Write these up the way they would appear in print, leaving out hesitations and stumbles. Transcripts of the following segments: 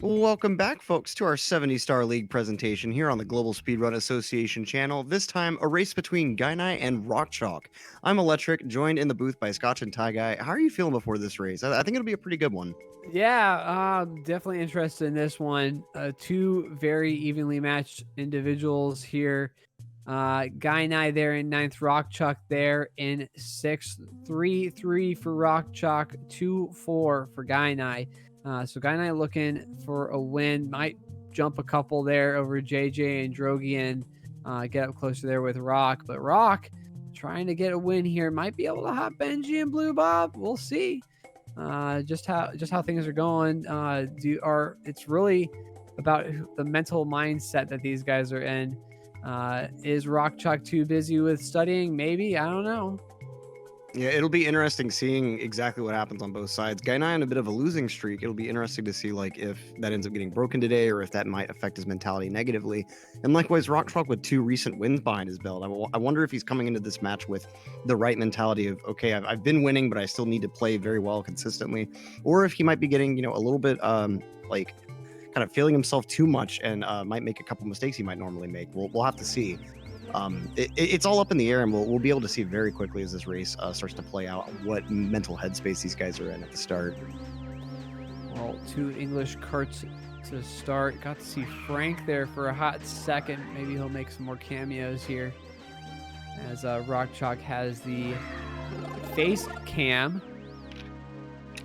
Welcome back, folks, to our 70-Star League presentation here on the Global Speedrun Association channel. This time, a race between Gainai and RockChalk. I'm Electric, joined in the booth by Scotch and Tie Guy. How are you feeling before this race? I think it'll be a pretty good one. Yeah, definitely interested in this one. Two very evenly matched individuals here. Gainai there in ninth, RockChalk there in sixth. 3-3 for RockChalk, 2-4 for Gainai. So Gainai looking for a win. Might jump a couple there over JJ and Drogian. Get up closer there with Rock. But Rock trying to get a win here. Might be able to hop Benji and Blue Bob. We'll see. Just how things are going. It's really about the mental mindset that these guys are in. Is RockChalk too busy with studying? Maybe, I don't know. Yeah, it'll be interesting seeing exactly what happens on both sides. Gainai on a bit of a losing streak. It'll be interesting to see like if that ends up getting broken today or if that might affect his mentality negatively. And likewise, RockChalk with 2 recent wins behind his belt. I wonder if he's coming into this match with the right mentality of, okay, I've been winning, but I still need to play very well consistently. Or if he might be getting, a little bit like kind of feeling himself too much and might make a couple mistakes he might normally make. We'll have to see. It's all up in the air, and we'll be able to see very quickly as this race starts to play out what mental headspace these guys are in at the start. Well, 2 English carts to start. Got to see Frank there for a hot second. Maybe he'll make some more cameos here as RockChalk has the face cam.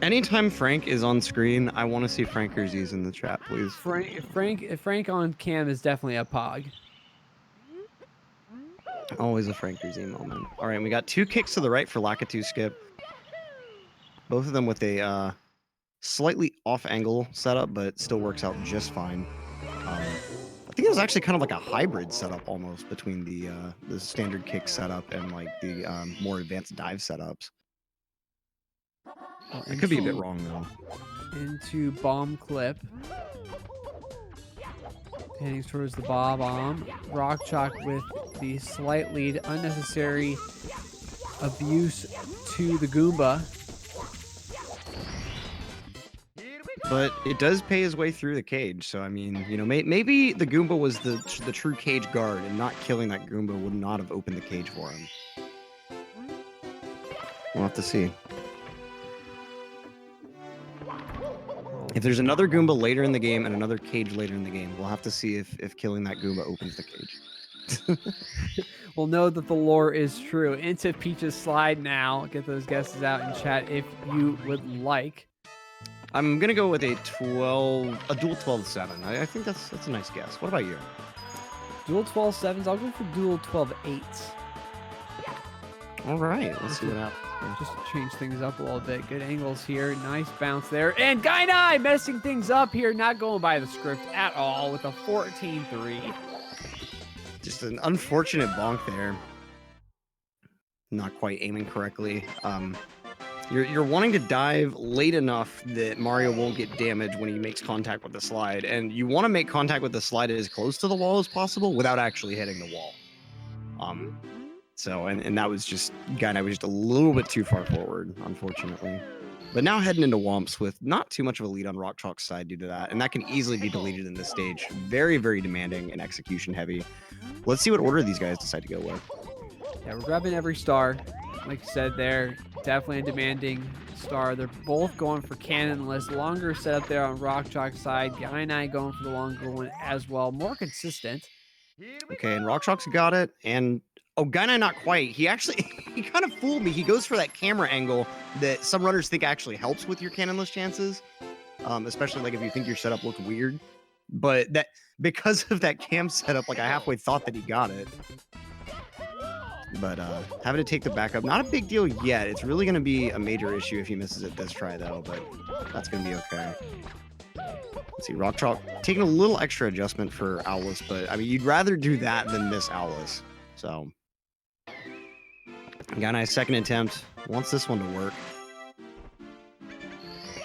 Anytime Frank is on screen, I want to see Frankersies in the chat, please. Frank on cam is definitely a pog. Always a Frankersie moment. All right, we got 2 kicks to the right for Lakitu skip. Both of them with a slightly off-angle setup, but still works out just fine. I think it was actually kind of like a hybrid setup almost between the standard kick setup and like the more advanced dive setups. I could be a bit wrong though. Into bomb clip. Heading towards the bomb. RockChalk with the slight lead. Unnecessary abuse to the Goomba. But it does pay his way through the cage. So, I mean, maybe the Goomba was the true cage guard, and not killing that Goomba would not have opened the cage for him. We'll have to see. If there's another Goomba later in the game and another cage later in the game, we'll have to see if killing that Goomba opens the cage. We'll know that the lore is true. Into Peach's slide now. Get those guesses out in chat if you would like. I'm going to go with a dual 12-7. I think that's a nice guess. What about you? Dual 12-7s. I'll go for dual 12-8s. All right. Let's see what happens. Just to change things up a little bit. Good angles here. Nice bounce there. And Gainai messing things up here. Not going by the script at all with a 14-3. Just an unfortunate bonk there. Not quite aiming correctly. You're wanting to dive late enough that Mario won't get damaged when he makes contact with the slide. And you want to make contact with the slide as close to the wall as possible without actually hitting the wall. So, and that was just, Gainai was just a little bit too far forward, unfortunately. But now heading into Womps with not too much of a lead on RockChalk's side due to that, and that can easily be deleted in this stage. Very, very demanding and execution heavy. Let's see what order these guys decide to go with. Yeah, we're grabbing every star. Like you said there, definitely a demanding star. They're both going for cannonless. Longer setup there on RockChalk's side. Gainai going for the longer one as well. More consistent. Okay, and RockChalk's got it, and oh, Gainai not quite. He kind of fooled me. He goes for that camera angle that some runners think actually helps with your cannonless chances, especially like if you think your setup looked weird. But that because of that cam setup, like I halfway thought that he got it. But having to take the backup, not a big deal yet. It's really going to be a major issue if he misses it this try, though, but that's going to be okay. Let's see, RockChalk taking a little extra adjustment for Owlus, but I mean, you'd rather do that than miss Owlus. So, Gainai's second attempt wants this one to work.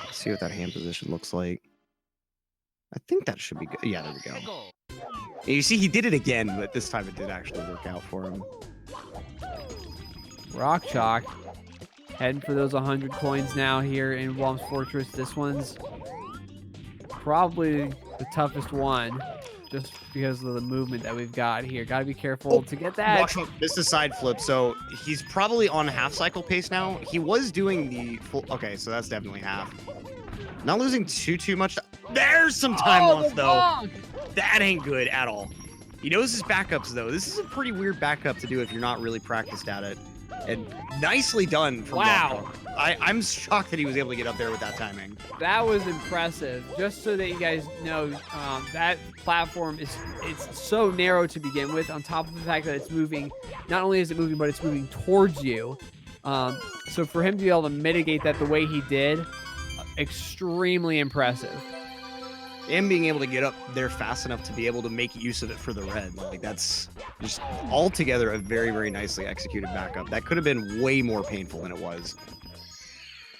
Let's see what that hand position looks like. I think that should be good. Yeah, there we go. And you see, he did it again, but this time it did actually work out for him. RockChalk heading for those 100 coins now here in Womps Fortress. This one's probably the toughest one, just because of the movement that we've got here. Got to be careful to get that. RockChalk missed a side flip, so he's probably on half cycle pace now. He was doing the full. Okay, so that's definitely half. Not losing too much. There's some time left though. That ain't good at all. He knows his backups though. This is a pretty weird backup to do if you're not really practiced at it. And nicely done from Wow. I'm shocked that he was able to get up there with that timing. That was impressive. Just so that you guys know, that platform it's so narrow to begin with. On top of the fact that it's moving, not only is it moving, but it's moving towards you. So for him to be able to mitigate that the way he did, extremely impressive. And being able to get up there fast enough to be able to make use of it for the red. Like, that's just altogether a very nicely executed backup. That could have been way more painful than it was.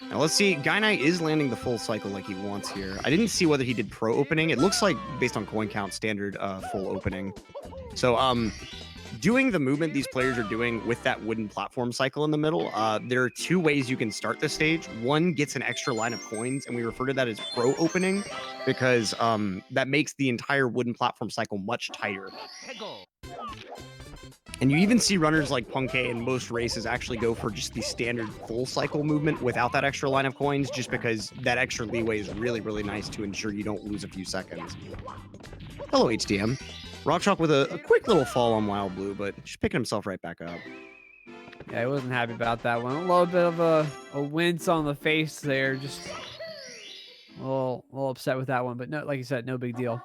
Now let's see, Gainai is landing the full cycle like he wants here. I didn't see whether he did pro opening. It looks like, based on coin count, standard full opening. So doing the movement these players are doing with that wooden platform cycle in the middle, there are two ways you can start the stage. One gets an extra line of coins, and we refer to that as pro opening, because that makes the entire wooden platform cycle much tighter. And you even see runners like Punkei in most races actually go for just the standard full cycle movement without that extra line of coins, just because that extra leeway is really nice to ensure you don't lose a few seconds. Hello, HDM. RockChalk with a quick little fall on Wild Blue, but just picking himself right back up. Yeah, I wasn't happy about that one. A little bit of a wince on the face there. Just a little upset with that one. But no, like you said, no big deal.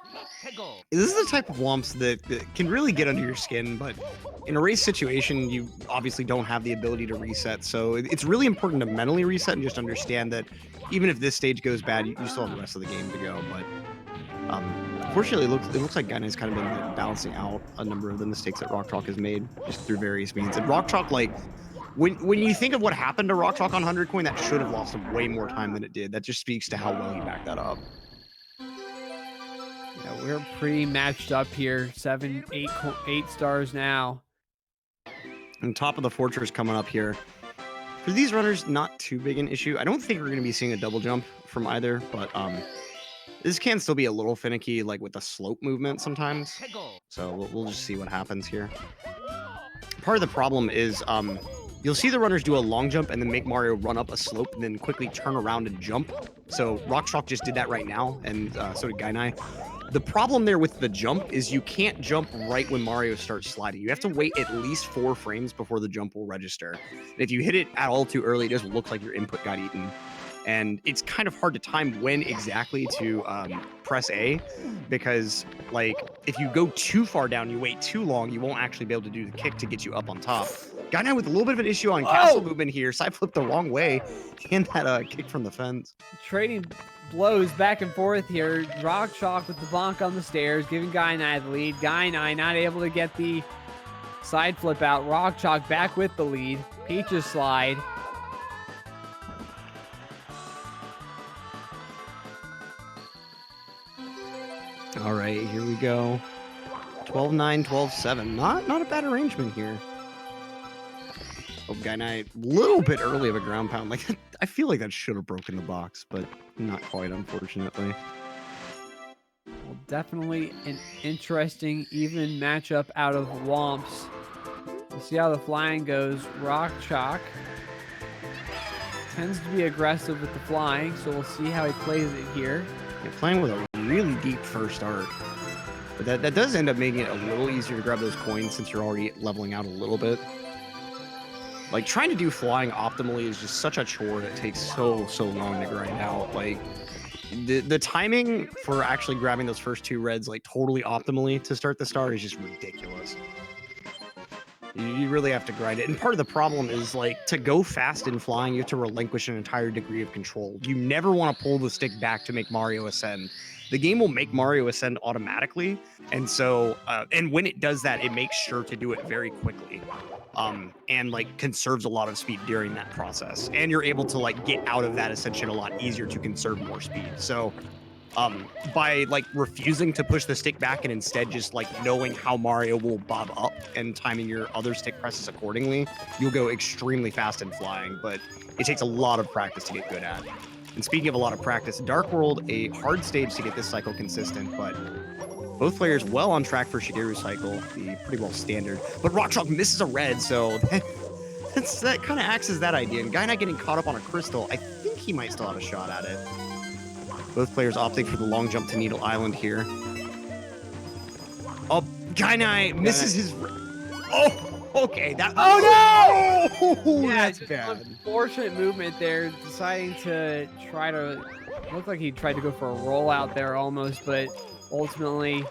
This is the type of wumps that can really get under your skin, but in a race situation, you obviously don't have the ability to reset. So it's really important to mentally reset and just understand that even if this stage goes bad, you still have the rest of the game to go. But fortunately, it looks like Gainai's kind of been like balancing out a number of the mistakes that RockChalk has made just through various means. And RockChalk, like, when you think of what happened to RockChalk on 100 coin, that should have lost him way more time than it did. That just speaks to how well he backed that up. Yeah, we're pretty matched up here. 8 stars now. And top of the fortress coming up here. For these runners, not too big an issue. I don't think we're going to be seeing a double jump from either, but this can still be a little finicky, like with the slope movement sometimes. So we'll just see what happens here. Part of the problem is you'll see the runners do a long jump and then make Mario run up a slope and then quickly turn around and jump. So RockChalk just did that right now, and so did Gainai. The problem there with the jump is you can't jump right when Mario starts sliding. You have to wait at least 4 frames before the jump will register. And if you hit it at all too early, it just looks like your input got eaten. And it's kind of hard to time when exactly to press A, because like if you go too far down, you wait too long, you won't actually be able to do the kick to get you up on top. Gainai with a little bit of an issue on castle movement here, side flip the wrong way, and that kick from the fence. Trading blows back and forth here. RockChalk with the bonk on the stairs, giving Gainai the lead. Gainai not able to get the side flip out. RockChalk back with the lead. Peaches slide. All right, here we go. 12-9, 12-7. Not a bad arrangement here. Oh, Gainai, a little bit early of a ground pound. Like, I feel like that should have broken the box, but not quite, unfortunately. Well, definitely an interesting, even matchup out of Womps. We'll see how the flying goes. RockChalk tends to be aggressive with the flying, so we'll see how he plays it here. You're playing with a really deep first start. But that does end up making it a little easier to grab those coins since you're already leveling out a little bit. Like, trying to do flying optimally is just such a chore that takes so long to grind out. Like, the timing for actually grabbing those first 2 reds, like, totally optimally to start the start is just ridiculous. You really have to grind it. And part of the problem is, like, to go fast in flying, you have to relinquish an entire degree of control. You never want to pull the stick back to make Mario ascend. The game will make Mario ascend automatically. And so, and when it does that, it makes sure to do it very quickly. And like conserves a lot of speed during that process. And you're able to like get out of that ascension a lot easier to conserve more speed. So by like refusing to push the stick back and instead just like knowing how Mario will bob up and timing your other stick presses accordingly, you'll go extremely fast in flying, but it takes a lot of practice to get good at. And speaking of a lot of practice, Dark World, a hard stage to get this cycle consistent, but both players well on track for Shigeru's cycle, the pretty well standard. But RockChalk misses a red, so that kind of acts as that idea. And Gainai getting caught up on a crystal, I think he might still have a shot at it. Both players opting for the long jump to Needle Island here. Oh, Gainai misses his... Oh, okay. Oh, no! Yeah, That's bad. Unfortunate movement there, deciding to try to... Looked like he tried to go for a rollout there almost, but ultimately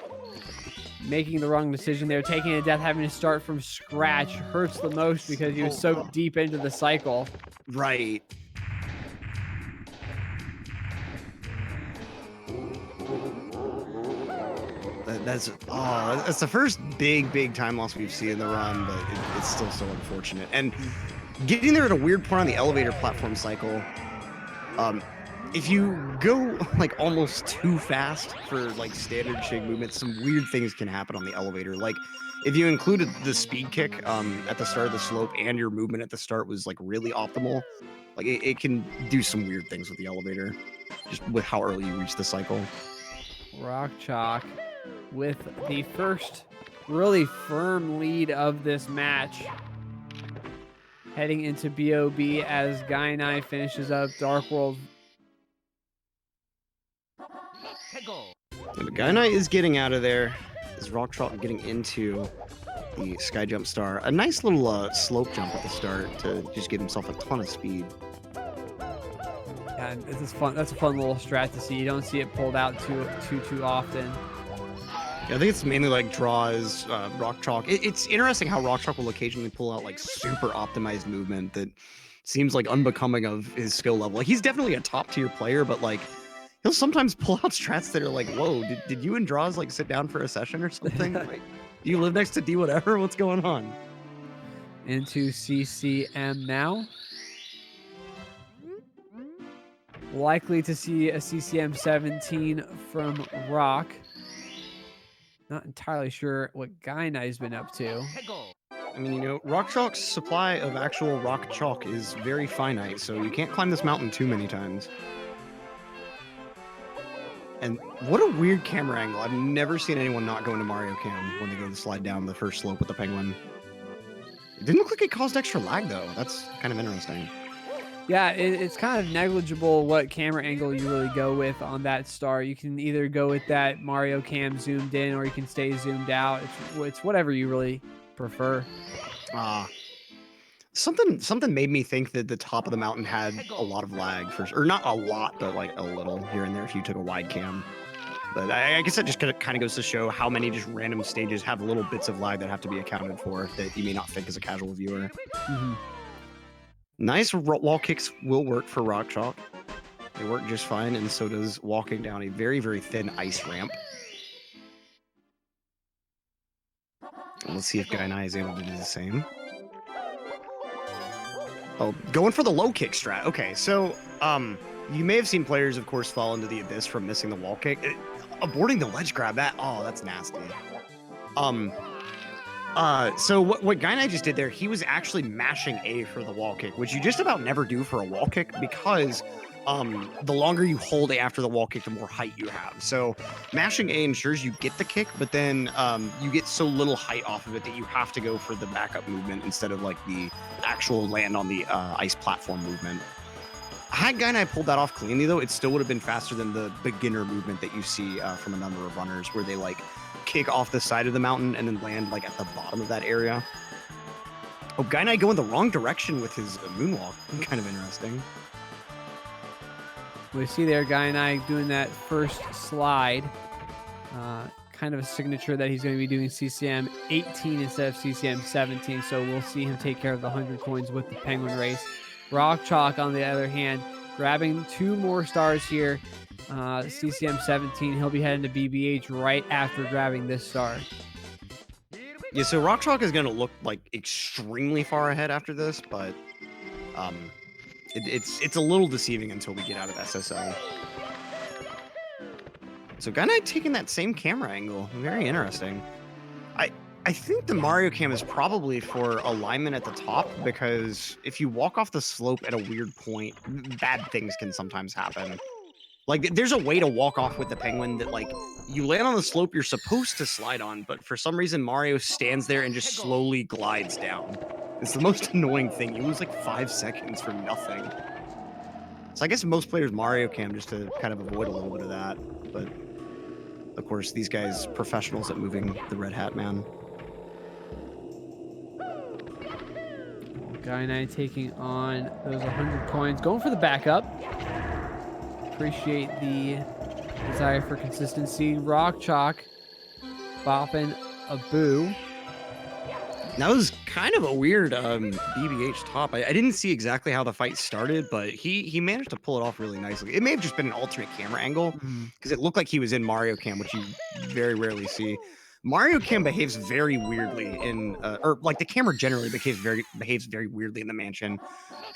making the wrong decision there, taking a death, having to start from scratch hurts the most because he was so deep into the cycle. Right. That's the first big time loss we've seen in the run, but it's still so unfortunate. And getting there at a weird point on the elevator platform cycle, if you go like almost too fast for like standard Shig movements, some weird things can happen on the elevator. Like if you included the speed kick at the start of the slope and your movement at the start was like really optimal, like it can do some weird things with the elevator, just with how early you reach the cycle. RockChalk with the first really firm lead of this match, heading into BOB as Gainai finishes up Dark World. And Gainai is getting out of there. Is RockChalk getting into the Sky Jump Star? A nice little slope jump at the start to just get himself a ton of speed. Yeah, it's fun. That's a fun little strat to see. You don't see it pulled out too often. Yeah, I think it's mainly like draws RockChalk. It's interesting how RockChalk will occasionally pull out like super optimized movement that seems like unbecoming of his skill level. Like he's definitely a top tier player, but like he'll sometimes pull out strats that are like, whoa, did you and Draws like sit down for a session or something? Like, do you live next to D whatever? What's going on? Into CCM now. Likely to see a CCM 17 from Rock. Not entirely sure what Gainai's been up to. I mean, you know, RockChalk's supply of actual rock chalk is very finite, so you can't climb this mountain too many times. And what a weird camera angle. I've never seen anyone not go into Mario Cam when they go to slide down the first slope with the penguin. It didn't look like it caused extra lag, though. That's kind of interesting. Yeah, it's kind of negligible what camera angle you really go with on that star. You can either go with that Mario Cam zoomed in, or you can stay zoomed out. It's whatever you really prefer. Something made me think that the top of the mountain had a lot of lag or not a lot, but like a little here and there if you took a wide cam. But I guess that just kind of goes to show how many just random stages have little bits of lag that have to be accounted for that you may not think as a casual viewer. Mm-hmm. Nice wall kicks will work for RockChalk. They work just fine, and so does walking down a very, very thin ice ramp. And let's see if Gainai is able to do the same. Oh, going for the low kick strat. Okay, so you may have seen players, of course, fall into the abyss from missing the wall kick. Aborting the ledge grab, that's nasty. So what Gainai just did there, he was actually mashing A for the wall kick, which you just about never do for a wall kick because the longer you hold A after the wall kick, the more height you have. So mashing A ensures you get the kick, but then you get so little height off of it that you have to go for the backup movement instead of like the actual land on the ice platform movement. Had Gainai pulled that off cleanly, though, it still would have been faster than the beginner movement that you see from a number of runners where they like kick off the side of the mountain and then land like at the bottom of that area. Oh, Gainai going the wrong direction with his moonwalk. Kind of interesting. We see there Gainai doing that first slide. Kind of a signature that he's going to be doing CCM 18 instead of CCM 17. So we'll see him take care of the 100 coins with the penguin race. RockChalk, on the other hand, grabbing 2 more stars here. CCM 17, he'll be heading to BBH right after grabbing this star. Yeah, so RockChalk is going to look like extremely far ahead after this, but it's a little deceiving until we get out of SSL. So Gainai taking that same camera angle, very interesting. I think the Mario Cam is probably for alignment at the top, because if you walk off the slope at a weird point, bad things can sometimes happen. Like, there's a way to walk off with the penguin that, like, you land on the slope you're supposed to slide on, but for some reason Mario stands there and just slowly glides down. It's the most annoying thing. You lose like 5 seconds for nothing. So I guess most players Mario Cam just to kind of avoid a little bit of that. But of course, these guys professionals at moving the red hat man. Gainai taking on those 100 coins, going for the backup. Appreciate the desire for consistency. RockChalk bopping a boo. That was kind of a weird BBH top. I didn't see exactly how the fight started, but he managed to pull it off really nicely. It may have just been an alternate camera angle, because it looked like he was in Mario Cam, which you very rarely see. Mario Cam behaves very weirdly in, or like the camera generally behaves very weirdly in the mansion.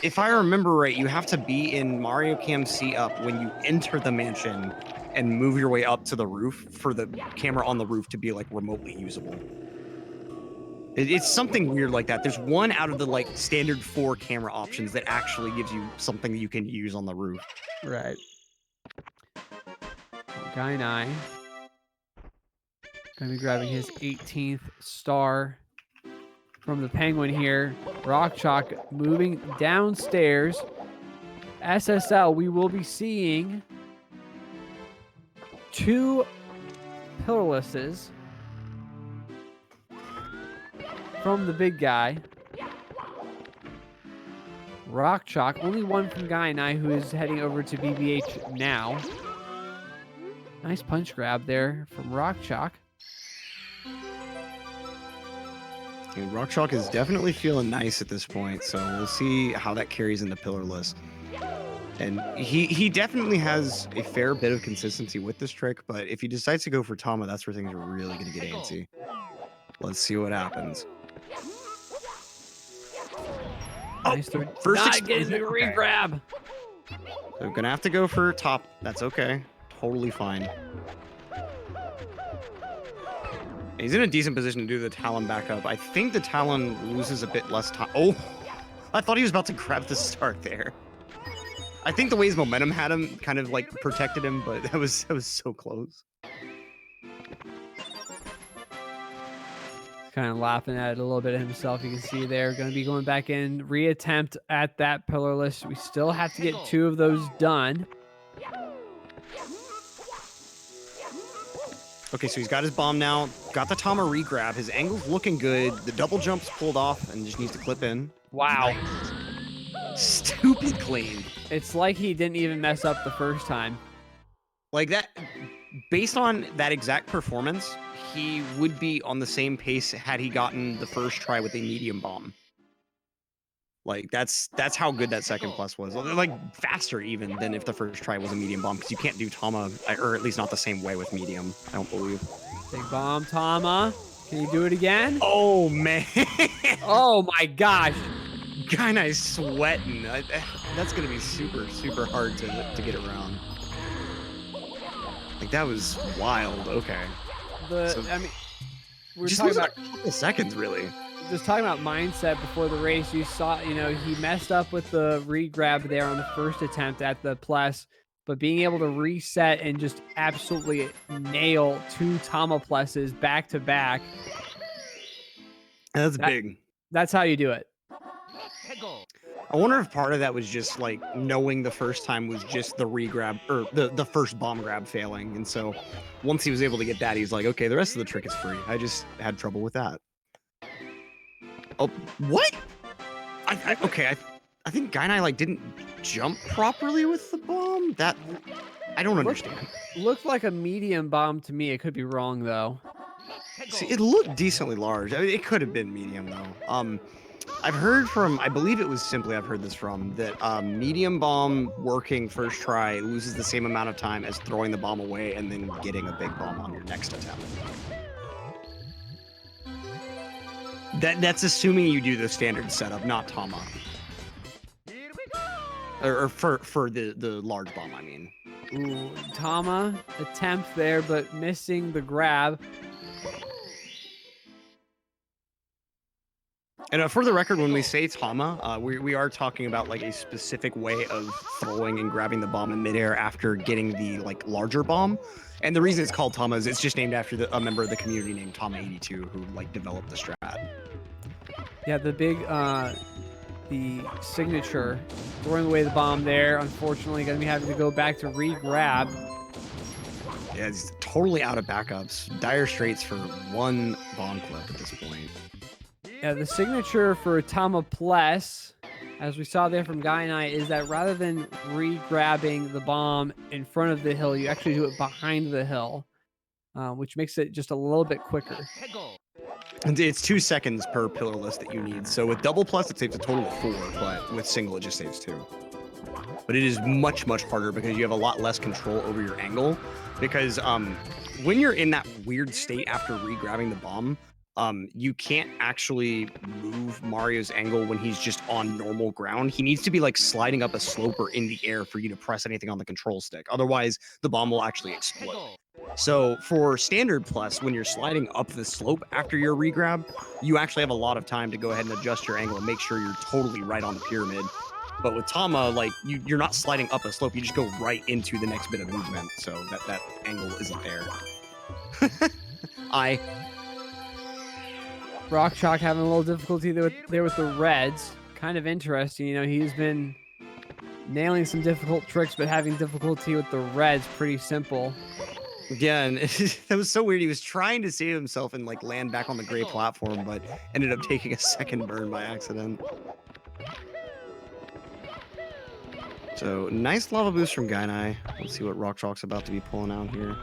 If I remember right, you have to be in Mario Cam C up when you enter the mansion and move your way up to the roof for the camera on the roof to be like remotely usable. It's something weird like that. There's one out of the like standard 4 camera options that actually gives you something that you can use on the roof. Right. Gainai gonna be grabbing his 18th star from the penguin here. RockChalk moving downstairs. SSL, we will be seeing 2 pillarlesses from the big guy. RockChalk, only one from Gainai, who is heading over to BBH now. Nice punch grab there from RockChalk. And RockChalk is definitely feeling nice at this point, so we'll see how that carries into pillarless. And he definitely has a fair bit of consistency with this trick, but if he decides to go for Tama, that's where things are really going to get antsy. Let's see what happens. Nice first getting the re-grab. So gonna have to go for top. That's okay. Totally fine. He's in a decent position to do the Talon backup. I think the Talon loses a bit less time. Oh, I thought he was about to grab the start there. I think the way his momentum had him kind of like protected him, but that was so close. Kind of laughing at it a little bit himself. You can see there, going to be going back in, reattempt at that pillarless. We still have to get 2 of those done. Okay, so he's got his bomb now. Got the Tama re-grab. His angle's looking good. The double jump's pulled off and just needs to clip in. Wow. Stupid clean. It's like he didn't even mess up the first time. Like that, based on that exact performance, he would be on the same pace had he gotten the first try with a medium bomb. Like that's how good that second plus was. Like faster even than if the first try was a medium bomb, because you can't do Tama, or at least not the same way with medium, I don't believe. Big bomb, Tama. Can you do it again? Oh man. Oh my gosh. Gainai's sweating. That's gonna be super hard to get around. Like that was wild. Okay. I mean, we're just talking about a couple seconds really. Just talking about mindset before the race. You saw, he messed up with the re-grab there on the first attempt at the plus, but being able to reset and just absolutely nail 2 Tama pluses back to back. That's big. That's how you do it. I wonder if part of that was just like knowing the first time was just the re-grab or the first bomb grab failing. And so once he was able to get that, he's like, okay, the rest of the trick is free. I just had trouble with that. Oh, what? Okay, I think Gainai like didn't jump properly with the bomb. That I don't understand. Looked like a medium bomb to me. It could be wrong though. See, it looked decently large. I mean, it could have been medium though. I've heard from, I believe it was Simply I've heard this from, that medium bomb working first try loses the same amount of time as throwing the bomb away and then getting a big bomb on your next attempt. That's assuming you do the standard setup, not Tama. Or for the large bomb, I mean. Ooh, Tama attempt there, but missing the grab. And for the record, when we say Tama, we are talking about like a specific way of throwing and grabbing the bomb in midair after getting the like larger bomb. And the reason it's called Tama is it's just named after a member of the community named Tama82 who like developed the strat. Yeah, the signature, throwing away the bomb there. Unfortunately, going to be having to go back to re-grab. Yeah, it's totally out of backups. Dire straits for one bomb clip at this point. Yeah, the signature for Tama Plus, as we saw there from Gainai, is that rather than re-grabbing the bomb in front of the hill, you actually do it behind the hill, which makes it just a little bit quicker. And it's 2 seconds per pillarless that you need. So with double plus, it saves a total of 4, but with single, it just saves 2. But it is much, much harder because you have a lot less control over your angle. Because when you're in that weird state after re-grabbing the bomb, you can't actually move Mario's angle when he's just on normal ground. He needs to be like sliding up a slope or in the air for you to press anything on the control stick. Otherwise, the bomb will actually explode. So for standard plus, when you're sliding up the slope after your regrab, you actually have a lot of time to go ahead and adjust your angle and make sure you're totally right on the pyramid. But with Tama, like you're not sliding up a slope, you just go right into the next bit of movement. So that angle isn't there. RockChalk having a little difficulty there with the reds. Kind of interesting. You know, he's been nailing some difficult tricks, but having difficulty with the reds, pretty simple. Yeah, and that was so weird. He was trying to save himself and like land back on the gray platform, but ended up taking a second burn by accident. So nice lava boost from Gainai. Let's see what RockChalk's about to be pulling out here.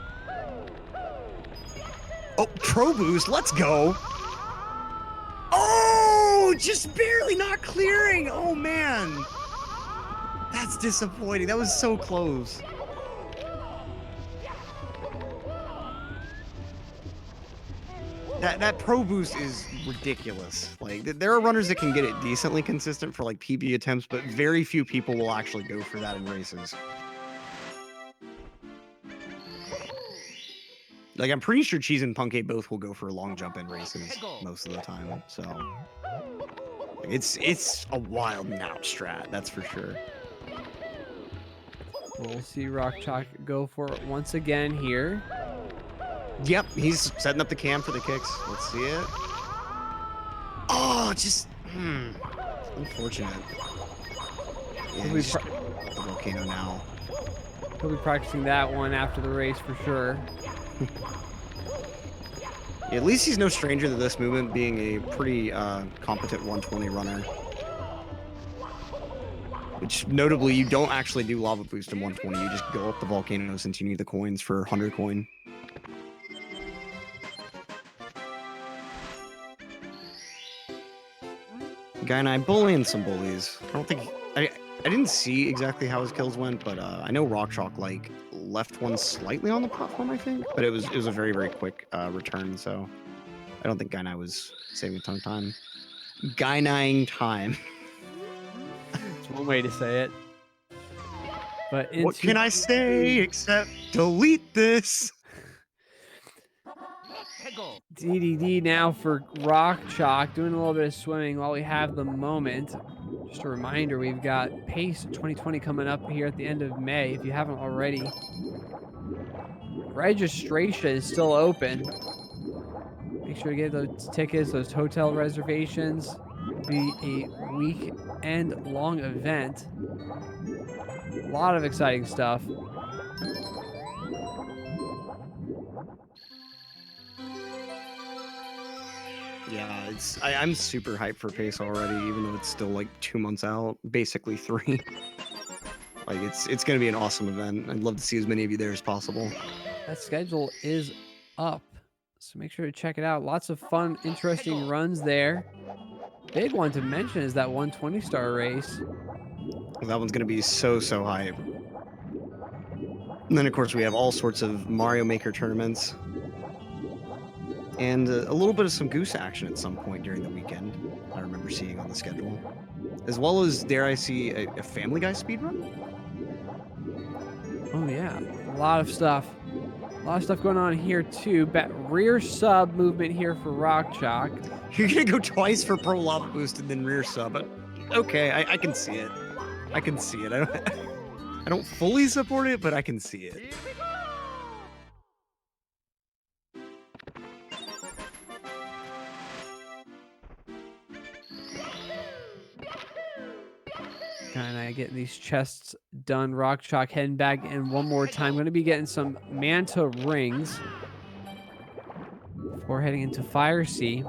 Oh, pro boost. Let's go. Oh, just barely not clearing. Oh, man. That's disappointing. That was so close. That pro boost is ridiculous. Like, there are runners that can get it decently consistent for like PB attempts, but very few people will actually go for that in races. Like, I'm pretty sure Cheese and Punkay both will go for long jump in races most of the time. So it's a wild and out strat, that's for sure. We'll see RockChalk go for it once again here. Yep, he's setting up the cam for the kicks. Let's see it. Oh, just unfortunate. Yeah, he's just the volcano now. He'll be practicing that one after the race for sure. Yeah, at least he's no stranger to this movement, being a pretty competent 120 runner. Which, notably, you don't actually do lava boost in 120. You just go up the volcano since you need the coins for 100 coin. Gainai bullying some bullies. I don't think I didn't see exactly how his kills went, but I know RockChalk like left one slightly on the platform, I think, but it was a very, very quick return, so I don't think Gainai was saving a ton of time. Gainai-ing time. That's one way to say it. But what can I say except delete this? DDD now for RockChalk, doing a little bit of swimming while we have the moment. Just a reminder, we've got Pace 2020 coming up here at the end of May, if you haven't already. Registration is still open. Make sure to get those tickets, those hotel reservations. It'll be a weekend-long event. A lot of exciting stuff. Yeah, I'm super hyped for Pace already, even though it's still like 2 months out, basically 3. Like it's gonna be an awesome event. I'd love to see as many of you there as possible. That schedule is up, so make sure to check it out. Lots of fun, interesting runs there. Big one to mention is that 120-star race. That one's gonna be so hype. And then of course we have all sorts of Mario Maker tournaments. And a little bit of some goose action at some point during the weekend, I remember seeing on the schedule. As well as, dare I see, a Family Guy speedrun? Oh yeah, a lot of stuff. A lot of stuff going on here too. Rear sub movement here for RockChalk. You're gonna go twice for pro lava boost and then rear sub. But okay, I can see it. I can see it. I don't fully support it, but I can see it. Gainai getting these chests done. RockChalk heading back in one more time. Going to be getting some Manta rings before heading into Fire Sea.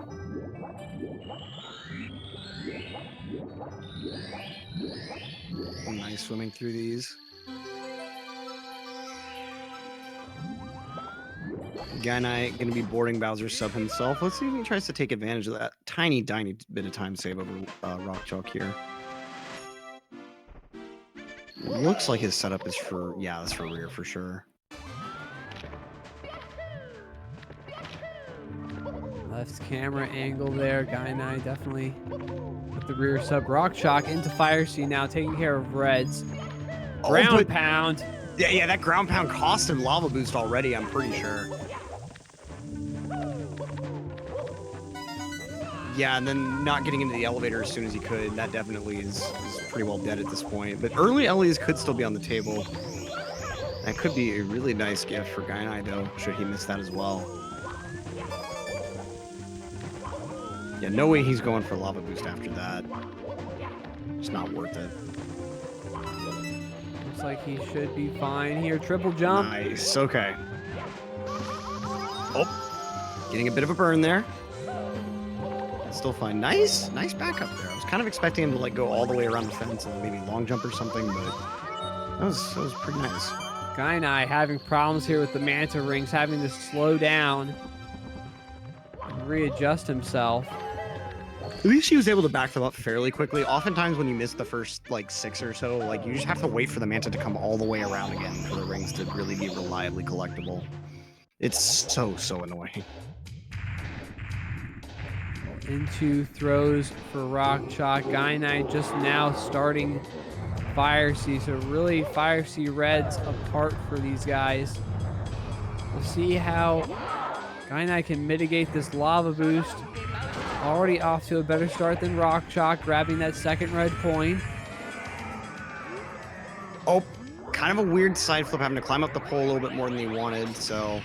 Nice swimming through these. Gainai going to be boarding Bowser's sub himself. Let's see if he tries to take advantage of that tiny bit of time save over RockChalk here. Looks like his setup is for, yeah, that's for rear for sure. Left camera angle there. Gainai definitely with the rear sub. RockChalk into Fire Sea now, taking care of Reds. Ground pound. Yeah, that ground pound cost him lava boost already, I'm pretty sure. Yeah, and then not getting into the elevator as soon as he could. That definitely is pretty well dead at this point. But early Ellie's could still be on the table. That could be a really nice gift for Gainai, though, should he miss that as well. Yeah, no way he's going for lava boost after that. It's not worth it. Looks like he should be fine here. Triple jump. Nice, okay. Oh, getting a bit of a burn there. Still fine. Nice backup there. I was kind of expecting him to like go all the way around the fence and maybe long jump or something, but that was pretty nice. Gainai having problems here with the Manta rings, having to slow down and readjust himself. At least he was able to back them up fairly quickly. Oftentimes when you miss the first like 6 or so, like you just have to wait for the Manta to come all the way around again for the rings to really be reliably collectible. It's so annoying. Into throws for RockChalk. Gainai just now starting Fire Sea, so really Fire Sea Reds apart for these guys. We'll see how Gainai can mitigate this lava boost. Already off to a better start than RockChalk, grabbing that second red coin. Oh, kind of a weird side flip, having to climb up the pole a little bit more than he wanted, so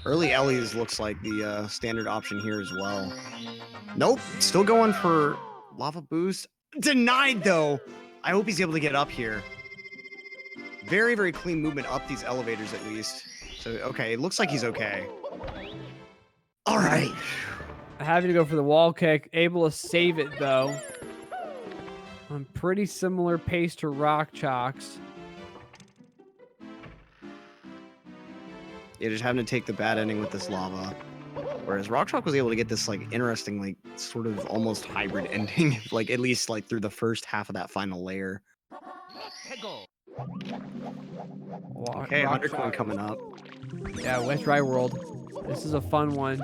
early Ellie's looks like the standard option here as well. Nope, still going for lava boost. Denied, though. I hope he's able to get up here. Very clean movement up these elevators, at least. So, okay, it looks like he's okay. All right. Having to go for the wall kick. Able to save it, though. On pretty similar pace to RockChalk's. Yeah, just having to take the bad ending with this lava. Whereas RockChalk was able to get this like interesting, like sort of almost hybrid ending, like at least like through the first half of that final layer. Okay, 100 coin coming up. Yeah, West Dry World. This is a fun one.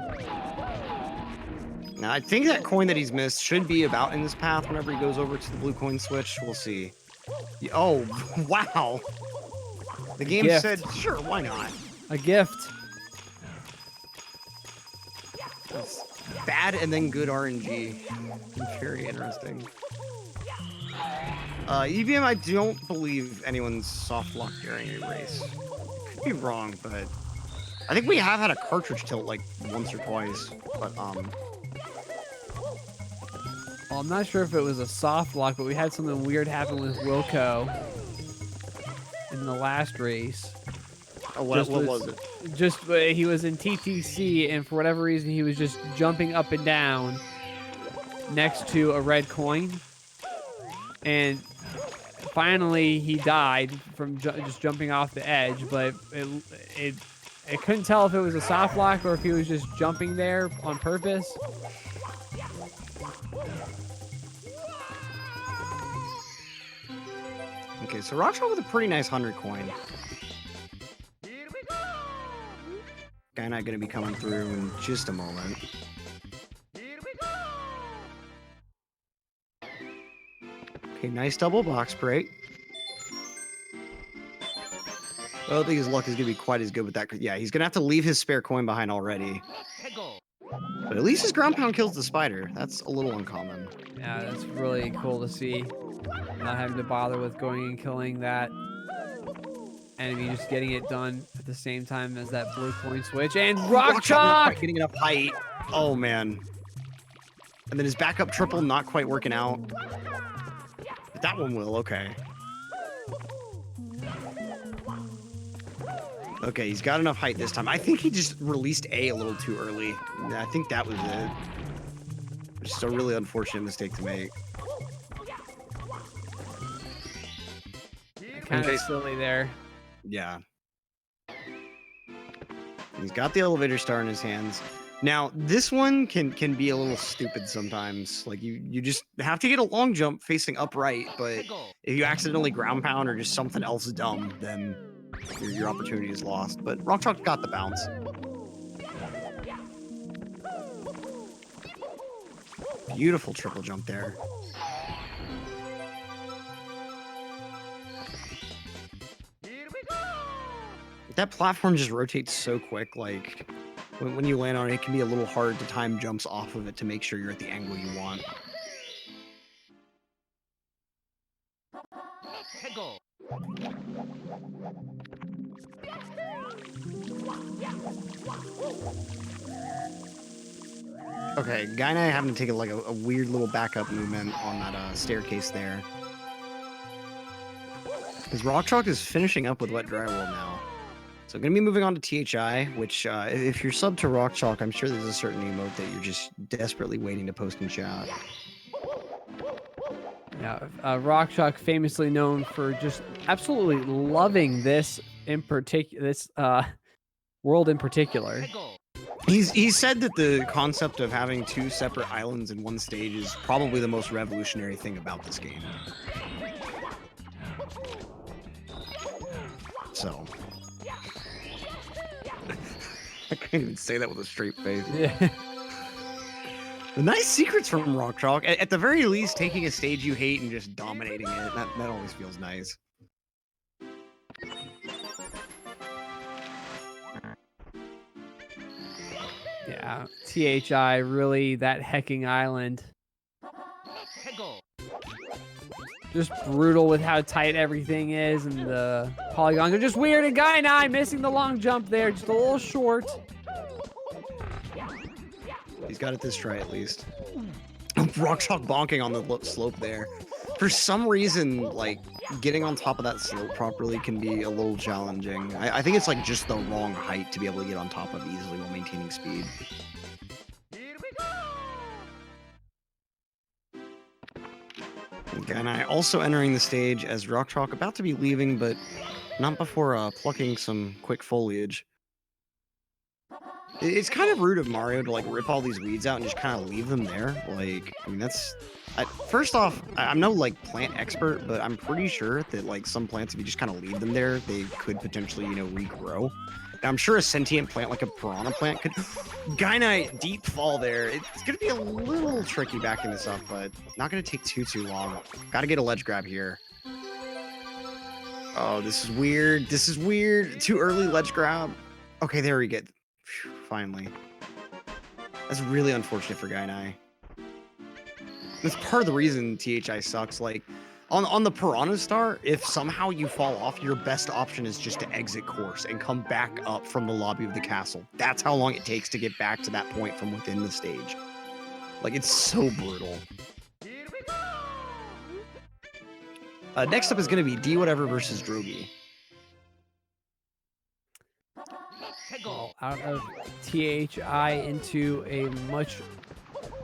Now I think that coin that he's missed should be about in this path whenever he goes over to the blue coin switch. We'll see. Oh, wow. The game said, sure, why not? A gift. That's bad and then good RNG. Very interesting. EVM, I don't believe anyone's soft locked during a race. Could be wrong, but I think we have had a cartridge tilt like once or twice. But well, I'm not sure if it was a soft lock, but we had something weird happen with Wilco in the last race. Oh, what was it? Just he was in TTC, and for whatever reason, he was just jumping up and down next to a red coin, and finally he died from just jumping off the edge. But it couldn't tell if it was a soft lock or if he was just jumping there on purpose. Okay, so RockChalk with a pretty nice 100 coin. Gainai gonna be coming through in just a moment. Okay, nice double box break. I don't think his luck is going to be quite as good with that. Yeah, he's going to have to leave his spare coin behind already. But at least his ground pound kills the spider. That's a little uncommon. Yeah, that's really cool to see. Not having to bother with going and killing that enemy, just getting it done at the same time as that blue coin switch. And RockChalk! Not quite getting enough height. Oh, man. And then his backup triple not quite working out. But that one will, okay. Okay, he's got enough height this time. I think he just released A little too early. I think that was it. Just a really unfortunate mistake to make. Kind of silly there. Yeah. He's got the elevator star in his hands. Now, this one can be a little stupid sometimes. Like, you just have to get a long jump facing upright, but if you accidentally ground pound or just something else dumb, then your opportunity is lost. But RockChalk got the bounce. Beautiful triple jump there. That platform just rotates so quick, like, when you land on it, it can be a little hard to time jumps off of it to make sure you're at the angle you want. Okay, Gainai having to take like a weird little backup movement on that staircase there. Because RockChalk is finishing up with Wet Drywall now. So going to be moving on to THI, which if you're sub to RockChalk, I'm sure there's a certain emote that you're just desperately waiting to post in chat. Yeah, RockChalk famously known for just absolutely loving this in particular, this world in particular. He said that the concept of having two separate islands in one stage is probably the most revolutionary thing about this game. So I can't even say that with a straight face. Yeah. Nice secrets from RockChalk. At the very least, taking a stage you hate and just dominating it. That always feels nice. Yeah, THI, really that hecking island. Just brutal with how tight everything is, and the polygons are just weird. And Gainai missing the long jump there, just a little short. He's got it this try at least. RockChalk bonking on the slope there. For some reason, like, getting on top of that slope properly can be a little challenging. I think it's like just the wrong height to be able to get on top of easily while maintaining speed. Gainai also entering the stage as RockChalk about to be leaving, but not before plucking some quick foliage. It's kind of rude of Mario to like rip all these weeds out and just kind of leave them there. Like, I mean, that's... first off, I'm no like plant expert, but I'm pretty sure that like some plants, if you just kind of leave them there, they could potentially, you know, regrow. And I'm sure a sentient plant like a piranha plant could... Gainai, deep fall there. It's going to be a little tricky backing this up, but not going to take too long. Got to get a ledge grab here. Oh, this is weird. This is weird. Too early ledge grab. Okay, there we get. Phew, finally. That's really unfortunate for Gainai. That's part of the reason THI sucks. Like, on the Piranha Star, if somehow you fall off, your best option is just to exit course and come back up from the lobby of the castle. That's how long it takes to get back to that point from within the stage. Like, it's so brutal. Next up is going to be D Whatever versus Drogi. Well, out of THI into a much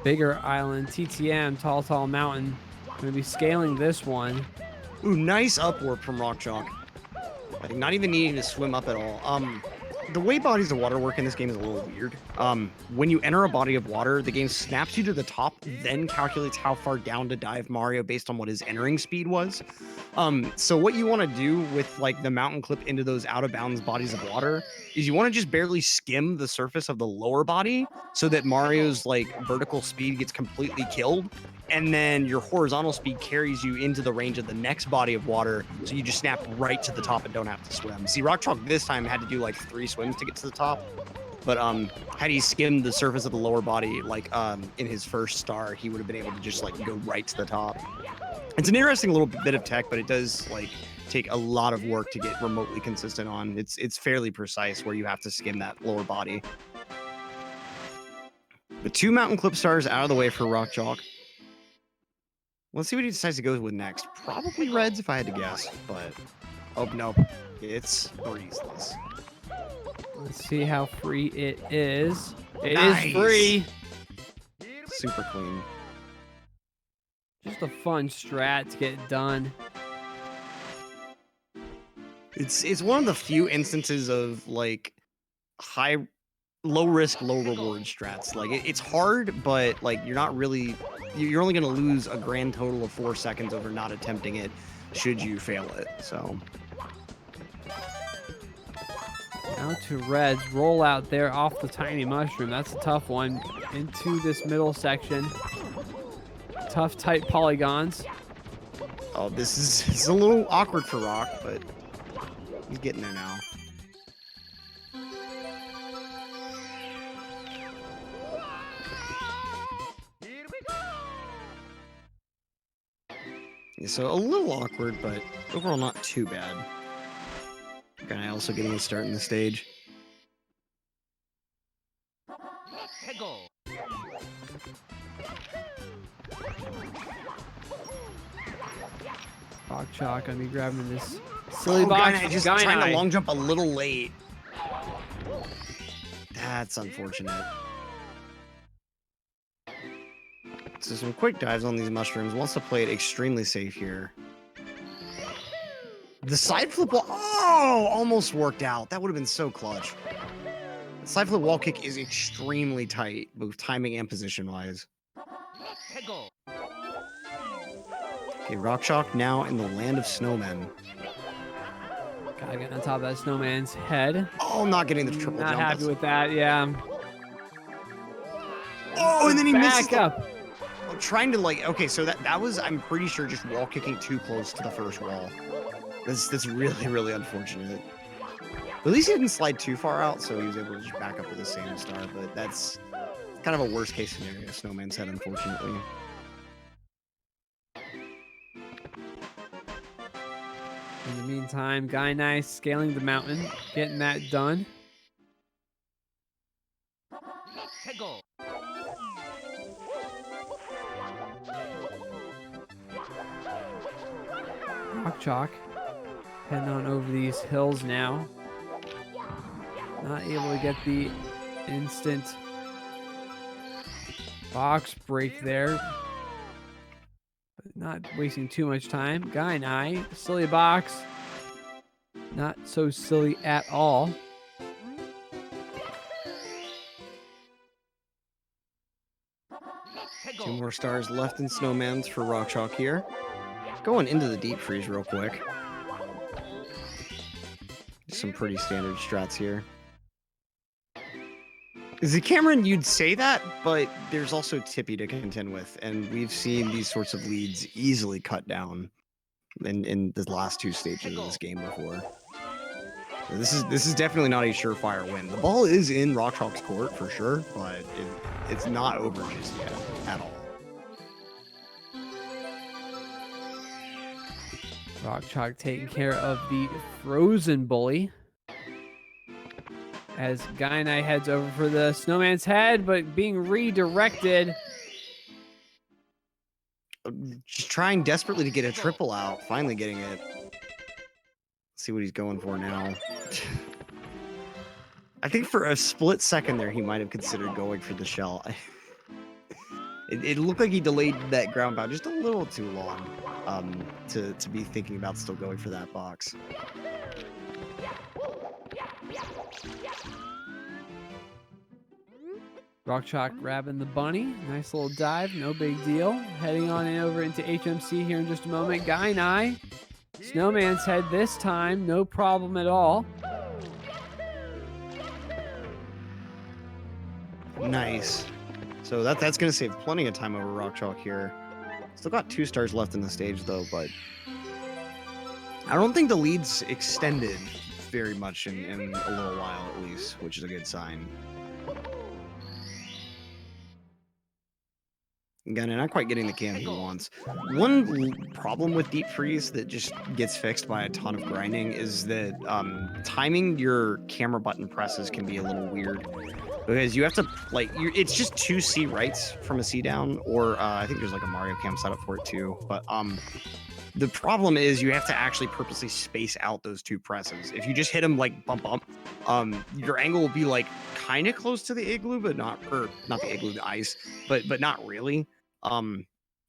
bigger island. TTM, Tall Mountain. Going to be scaling this one. Ooh, nice upwarp from RockChalk. Like, not even needing to swim up at all. the way bodies of water work in this game is a little weird. When you enter a body of water, the game snaps you to the top, then calculates how far down to dive Mario based on what his entering speed was. So what you want to do with like the mountain clip into those out of bounds bodies of water is you want to just barely skim the surface of the lower body so that Mario's like vertical speed gets completely killed. And then your horizontal speed carries you into the range of the next body of water, so you just snap right to the top and don't have to swim. See, RockChalk this time had to do like 3 swims to get to the top, but had he skimmed the surface of the lower body like in his first star, he would have been able to just like go right to the top. It's an interesting little bit of tech, but it does like take a lot of work to get remotely consistent on. It's fairly precise where you have to skim that lower body. The 2 mountain clip stars out of the way for RockChalk. Let's see what he decides to go with next. Probably reds if I had to guess, but oh no, it's breezeless. Let's see how free it is. It Nice. is free. Super clean. Just a fun strat to get done. It's one of the few instances of like low risk, low reward strats. Like it's hard, but like you're only going to lose a grand total of 4 seconds over not attempting it should you fail it. So Now to reds. Roll out there off the tiny mushroom. That's a tough one. Into this middle section. Tough, tight polygons. oh, this is a little awkward for Rock, but he's getting there now. So a little awkward, but overall not too bad. Gainai also getting a start in the stage. RockChalk gonna be grabbing this silly box. Gainai just trying to long jump a little late. That's unfortunate. So some quick dives on these mushrooms. Wants to play it extremely safe here. The side flip wall, oh, almost worked out. That would have been so clutch. The side flip wall kick is extremely tight, both timing and position wise. Okay, RockChalk now in the land of snowmen. Gotta get on top of that snowman's head. Oh, not getting the triple Not jump. happy with that, yeah. Oh, and then he misses Back up. I'm trying to like, okay, so that was, I'm pretty sure, just wall kicking too close to the first wall. That's really, really unfortunate. At least he didn't slide too far out, so he was able to just back up to the same star, but that's kind of a worst case scenario Snowman's head, unfortunately. In the meantime, Gainai scaling the mountain, getting that done. RockChalk heading on over these hills now. Not able to get the instant box break there. But not wasting too much time. Gainai, silly box. Not so silly at all. Two more stars left in Snowman's for RockChalk here. Going into the deep freeze real quick. Some pretty standard strats here. Z Cameron, you'd say that, but there's also Tippy to contend with, and we've seen these sorts of leads easily cut down in the last 2 stages of this game before. So this is definitely not a surefire win. The ball is in RockChalk's court for sure, but it's not over just yet at all. RockChalk taking care of the frozen bully. As Gainai heads over for the snowman's head, but being redirected. Just trying desperately to get a triple out. Finally getting it. Let's see what he's going for now. I think for a split second there, he might have considered going for the shell. It looked like he delayed that ground pound just a little too long to be thinking about still going for that box. RockChalk grabbing the bunny. Nice little dive. No big deal. Heading on in over into HMC here in just a moment. Gainai. Snowman's head this time. No problem at all. Nice. So that's going to save plenty of time over RockChalk here. Still got 2 stars left in the stage, though, but I don't think the lead's extended very much in a little while, at least, which is a good sign. Again, not quite getting the cam he wants. One problem with Deep Freeze that just gets fixed by a ton of grinding is that timing your camera button presses can be a little weird. Because you have to, like, it's just 2 C rights from a C down, or I think there's like a Mario Cam setup for it too. But the problem is you have to actually purposely space out those 2 presses. If you just hit them like bump up, your angle will be like kind of close to the igloo, but not the igloo, the ice, but not really. And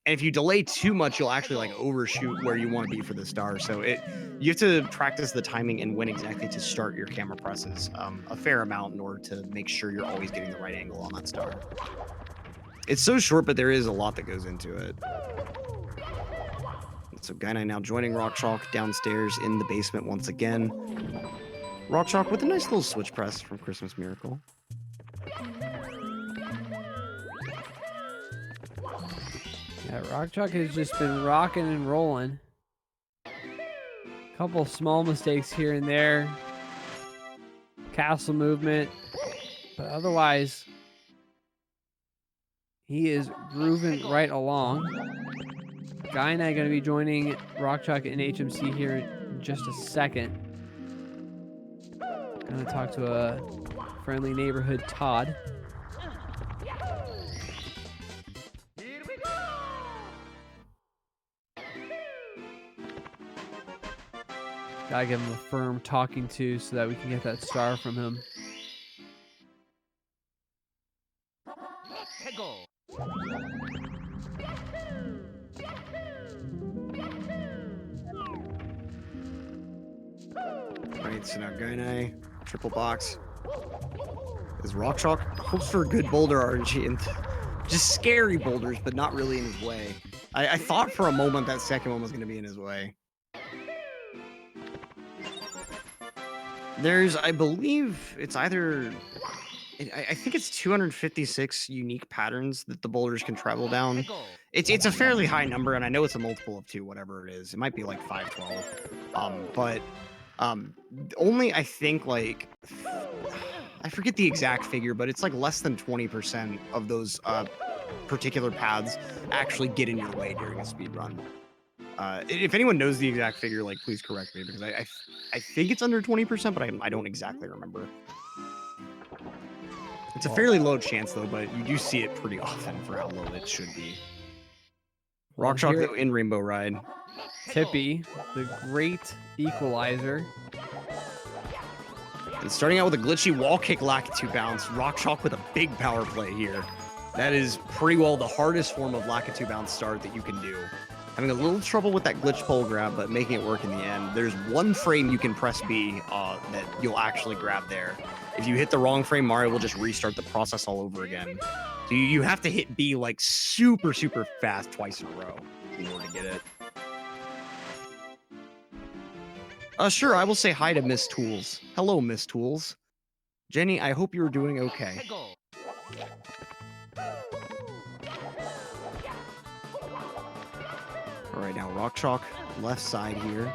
if you delay too much, you'll actually like overshoot where you want to be for the star. So you have to practice the timing and when exactly to start your camera presses a fair amount in order to make sure you're always getting the right angle on that star. It's so short, but there is a lot that goes into it. So Gainai now joining RockChalk downstairs in the basement once again. RockChalk with a nice little switch press from Christmas Miracle. Yeah, RockChalk has just been rocking and rolling. Couple small mistakes here and there. Castle movement. But otherwise, he is grooving right along. Gainai going to be joining RockChalk in HMC here in just a second. Going to talk to a friendly neighborhood Todd. Gotta give him a firm talking to so that we can get that star from him. Right, so now Gainai, triple box. Is RockChalk hopes for a good boulder RNG and just scary boulders, but not really in his way. I thought for a moment that second one was going to be in his way. There's, I believe, it's either, I think it's 256 unique patterns that the boulders can travel down. It's a fairly high number, and I know it's a multiple of 2, whatever it is. It might be like 512. But only, I think, like, I forget the exact figure, but it's like less than 20% of those particular paths actually get in your way during a speed run. If anyone knows the exact figure, like, please correct me, because I think it's under 20%, but I don't exactly remember. It's a fairly low chance, though, but you do see it pretty often for how low it should be. RockChalk in Rainbow Ride. Tippy, the great equalizer. And starting out with a glitchy wall kick Lakitu bounce, RockChalk with a big power play here. That is pretty well the hardest form of Lakitu bounce start that you can do. Having a little trouble with that glitch pole grab, but making it work in the end. There's one frame you can press B that you'll actually grab there. If you hit the wrong frame, Mario will just restart the process all over again. So you have to hit B like super, super fast twice in a row in order to get it. Sure, I will say hi to Miss Tools. Hello, Miss Tools. Jenny, I hope you're doing okay. All right, now RockChalk, left side here.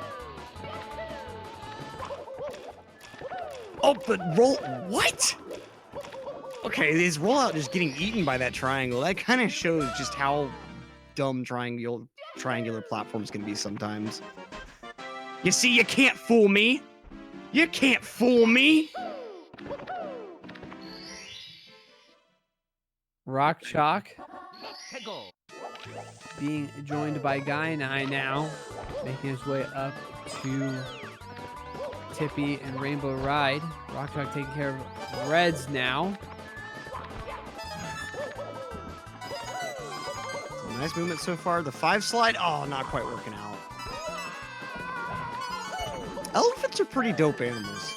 Oh, but what? Okay, his rollout is getting eaten by that triangle. That kind of shows just how dumb triangular platforms can be sometimes. You see, you can't fool me. You can't fool me. RockChalk being joined by Gainai now, making his way up to Tippy and Rainbow Ride. RockChalk taking care of Reds now. Nice movement so far. The 5 slide, oh, not quite working out. Elephants are pretty dope animals.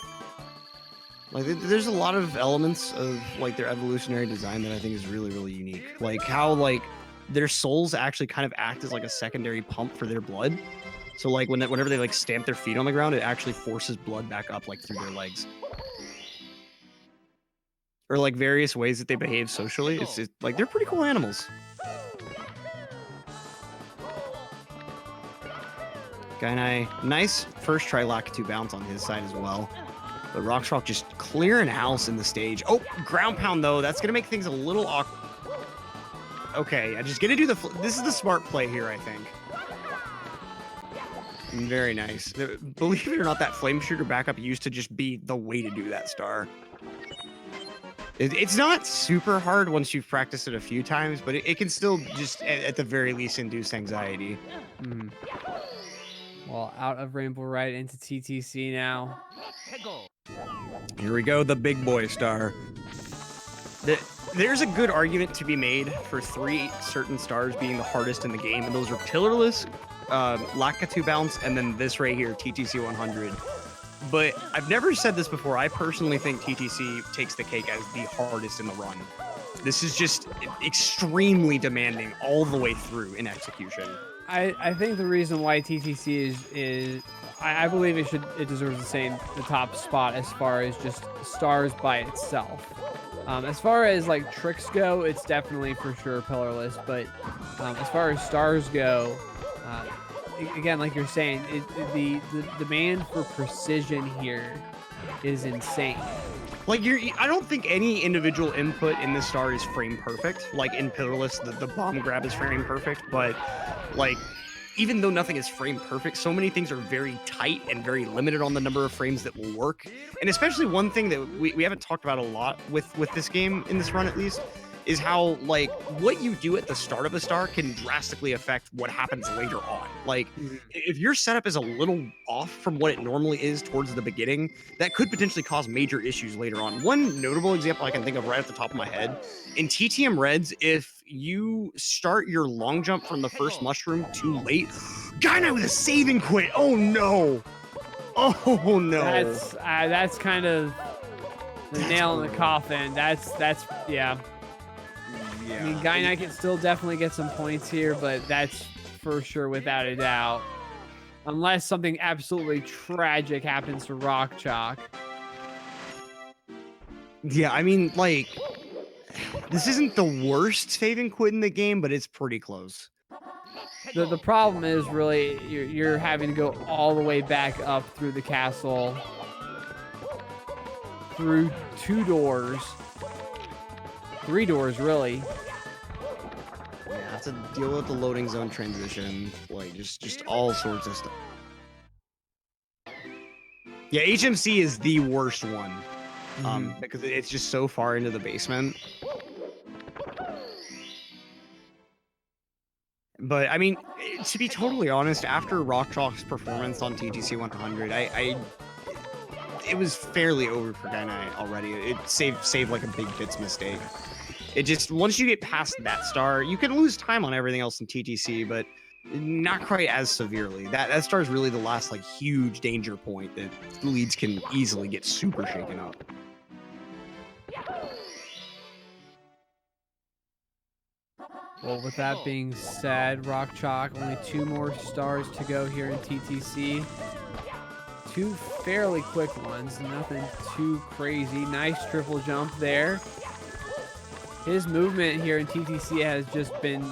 Like there's a lot of elements of like their evolutionary design that I think is really, really unique. Like how like their souls actually kind of act as like a secondary pump for their blood. So like whenever they like stamp their feet on the ground, it actually forces blood back up like through their legs. Or like various ways that they behave socially. It's like they're pretty cool animals. Gainai, nice first try Lakitu bounce on his side as well. But RockChalk just clearing house in the stage. Oh, ground pound though. That's gonna make things a little awkward. Okay, I'm just gonna do this is the smart play here, I think. Very nice. Believe it or not, that flame shooter backup used to just be the way to do that star. It's not super hard once you've practiced it a few times, but it can still just, at the very least, induce anxiety. Mm. Well, out of Rainbow Ride into TTC now. Here we go, the big boy star. There's a good argument to be made for 3 certain stars being the hardest in the game, and those are Pillarless, Lakitu Bounce, and then this right here, TTC 100. But I've never said this before. I personally think TTC takes the cake as the hardest in the run. This is just extremely demanding all the way through in execution. I think the reason why TTC is I believe it deserves the top spot as far as just stars by itself. As far as like tricks go, it's definitely for sure Pillarless. But as far as stars go, again, like you're saying, the demand for precision here is insane. Like I don't think any individual input in the star is frame perfect. Like in Pillarless, the bomb grab is frame perfect, but like even though nothing is frame perfect, so many things are very tight and very limited on the number of frames that will work. And especially one thing that we haven't talked about a lot with this game, in this run at least, is how like what you do at the start of a star can drastically affect what happens later on. Like if your setup is a little off from what it normally is towards the beginning, that could potentially cause major issues later on. One notable example I can think of right off the top of my head, in TTM Reds, if you start your long jump from the first mushroom too late, Gainai with a saving quit. Oh no. Oh no. That's kind of the nail in the coffin. That's yeah. I mean, Gainai can still definitely get some points here, but that's for sure without a doubt. Unless something absolutely tragic happens to RockChalk. Yeah, I mean, like, this isn't the worst saving quit in the game, but it's pretty close. The problem is really you're having to go all the way back up through the castle, through 2 doors. 3 doors, really. Yeah, have to deal with the loading zone transition, like just all sorts of stuff. Yeah, HMC is the worst one, because it's just so far into the basement. But I mean, to be totally honest, after RockChalk's performance on TTC 100, it was fairly over for Gainai already. It saved like a big bits mistake. It just, once you get past that star, you can lose time on everything else in TTC, but not quite as severely. That star is really the last like huge danger point that leads can easily get super shaken up. Well, with that being said, RockChalk, only 2 more stars to go here in TTC. 2 fairly quick ones, nothing too crazy. Nice triple jump there. His movement here in TTC has just been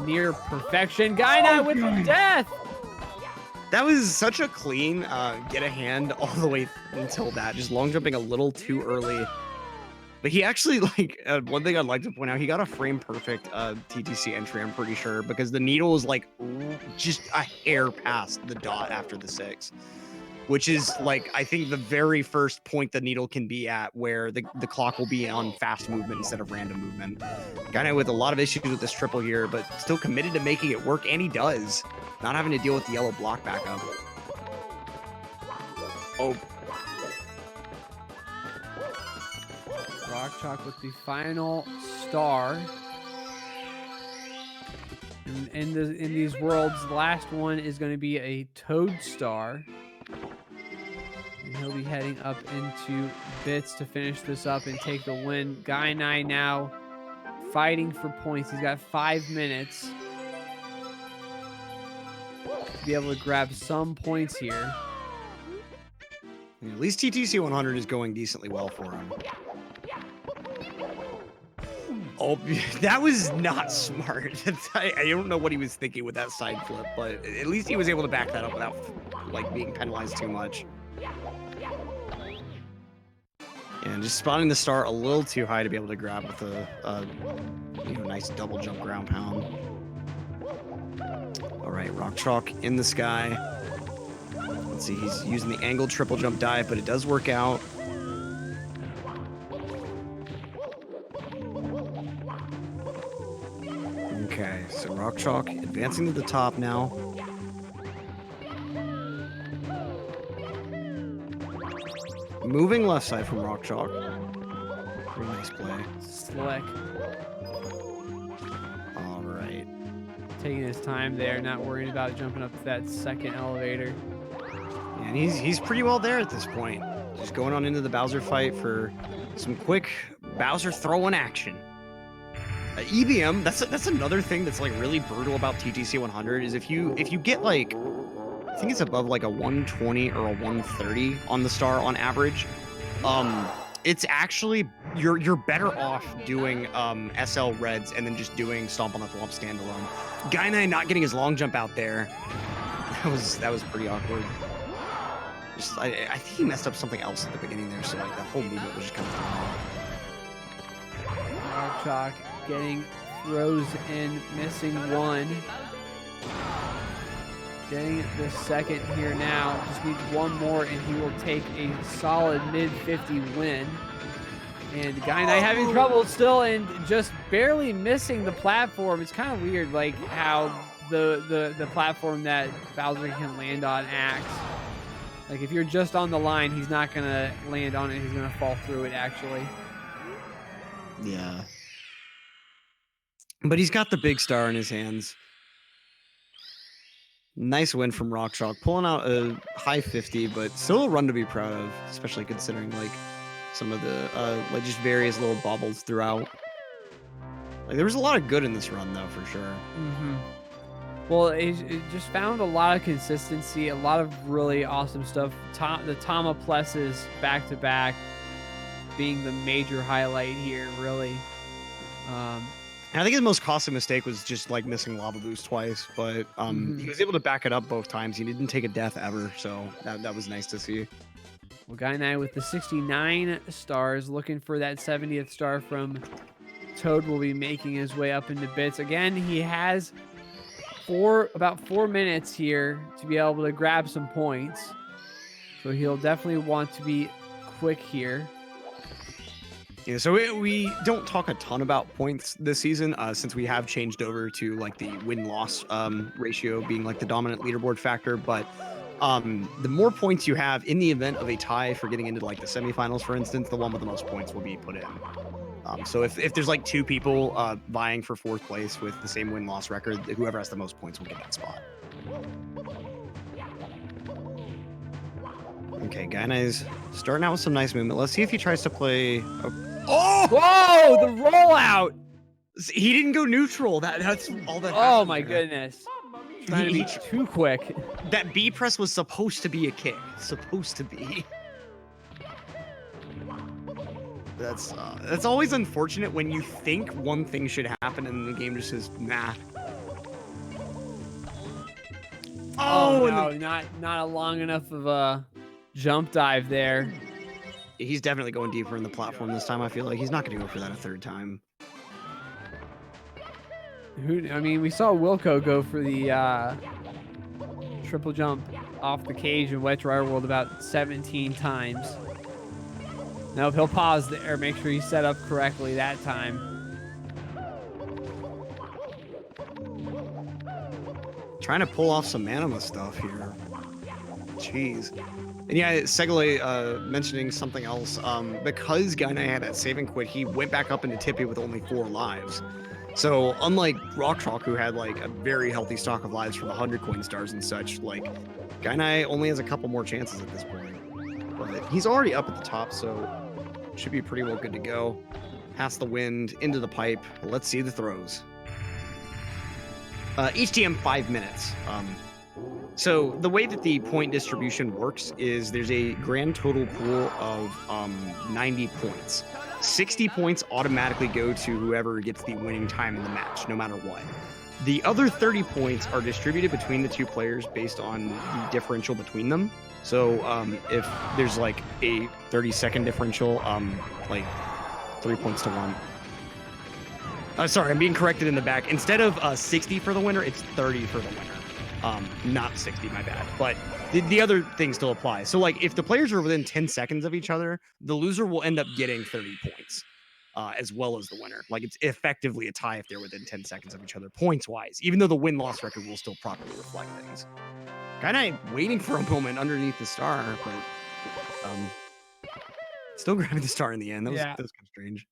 near perfection. Gainai with the death! That was such a clean get a hand all the way until that. Just long jumping a little too early. But he actually, like, one thing I'd like to point out, he got a frame perfect TTC entry, I'm pretty sure, because the needle was like just a hair past the dot after the 6. Which is like, I think the very first point the needle can be at where the clock will be on fast movement instead of random movement. Gainai with a lot of issues with this triple here, but still committed to making it work, and he does. Not having to deal with the yellow block backup. Oh. RockChalk with the final star. In these worlds, the last one is going to be a Toad star. And he'll be heading up into bits to finish this up and take the win. Gainai now fighting for points. He's got 5 minutes to be able to grab some points here. At least TTC 100 is going decently well for him. Oh, that was not smart. I don't know what he was thinking with that side flip, but at least he was able to back that up without like being penalized too much. And just spotting the star a little too high to be able to grab with a nice double jump ground pound. All right, RockChalk in the sky. Let's see, he's using the angled triple jump dive, but it does work out. Okay, so RockChalk advancing to the top now. Moving left side from RockChalk. Very nice play. Slick. All right. Taking his time there, not worrying about jumping up to that second elevator. And he's pretty well there at this point. Just going on into the Bowser fight for some quick Bowser throw-in action. EBM, that's another thing that's like really brutal about TTC 100 is if you get like, I think it's above like a 120 or a 130 on the star on average, it's actually you're better off doing SL reds and then just doing stomp on the thwomp standalone. Gainai not getting his long jump out there, that was pretty awkward. Just, I think he messed up something else at the beginning there, so like the whole movement was just kind of thrown off. RockChalk getting throws in, missing one. Getting the second here now. Just needs one more and he will take a solid mid-50 win. And Gainai having trouble still and just barely missing the platform. It's kind of weird like how the platform that Bowser can land on acts. Like if you're just on the line, he's not gonna land on it, he's gonna fall through it actually. Yeah. But he's got the big star in his hands. Nice win from RockChalk, pulling out a high 50, but still a run to be proud of, especially considering like some of the like just various little bobbles throughout. Like there was a lot of good in this run though, for sure. Mm-hmm. Well, it just found a lot of consistency, a lot of really awesome stuff. The Tama pluses back to back being the major highlight here, really. I think his most costly mistake was just like missing Lava Boost twice, but he was able to back it up both times. He didn't take a death ever, so that was nice to see. Well, Gainai with the 69 stars, looking for that 70th star from Toad, will be making his way up into bits. Again, he has about 4 minutes here to be able to grab some points, so he'll definitely want to be quick here. Yeah, so we don't talk a ton about points this season since we have changed over to like the win-loss ratio being like the dominant leaderboard factor. But the more points you have in the event of a tie for getting into like the semifinals, for instance, the one with the most points will be put in. So if there's like 2 people vying for 4th place with the same win-loss record, whoever has the most points will get that spot. Okay, Gainai's starting out with some nice movement. Let's see if he tries to play. Oh! Whoa! The rollout! He didn't go neutral. That's all that. Oh my goodness! Trying to be too quick. That B press was supposed to be a kick. Supposed to be. That's always unfortunate when you think one thing should happen and the game just says nah. Oh no! Not a long enough of a jump dive there. He's definitely going deeper in the platform this time. I feel like he's not going to go for that a 3rd time. I mean, we saw Wilco go for the triple jump off the cage in Wet Dry World about 17 times. Nope, he'll pause there, make sure he's set up correctly that time. Trying to pull off some Manima stuff here. Jeez. And yeah, Segale mentioning something else. Because Gainai had that save and quit, he went back up into Tippy with only 4 lives. So unlike RockChalk, who had like a very healthy stock of lives from the 100 coin stars and such, like Gainai only has a couple more chances at this point. but he's already up at the top, so should be pretty well good to go. Past the wind, into the pipe. Let's see the throws. Each TM 5 minutes. So the way that the point distribution works is there's a grand total pool of 90 points. 60 points automatically go to whoever gets the winning time in the match, no matter what. The other 30 points are distributed between the two players based on the differential between them. So if there's like a 30-second differential, like 3 points to 1. Sorry, I'm being corrected in the back. Instead of 60 for the winner, it's 30 for the winner. Not 60, my bad. But the other thing still applies. So like if the players are within 10 seconds of each other, the loser will end up getting 30 points. As well as the winner. Like it's effectively a tie if they're within 10 seconds of each other, points wise, even though the win-loss record will still properly reflect things. Kinda waiting for a moment underneath the star, but still grabbing the star in the end. That was kind of strange.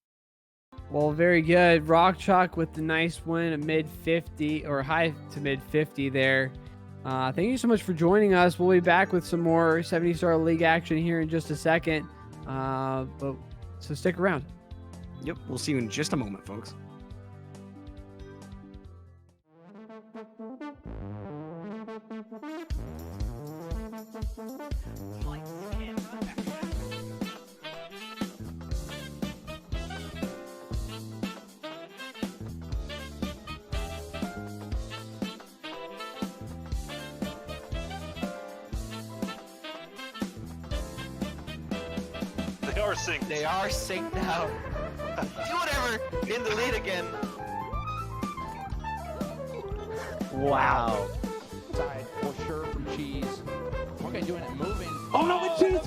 Well, very good. RockChalk with the nice win, a mid 50 or high to mid 50 there. Thank you so much for joining us. We'll be back with some more 70-star league action here in just a second. So stick around. Yep, we'll see you in just a moment, folks. They are synced. They are synced now. Do whatever. In the lead again. Wow. Side for sure from Cheese. Okay, doing it, moving. Oh no, the Cheese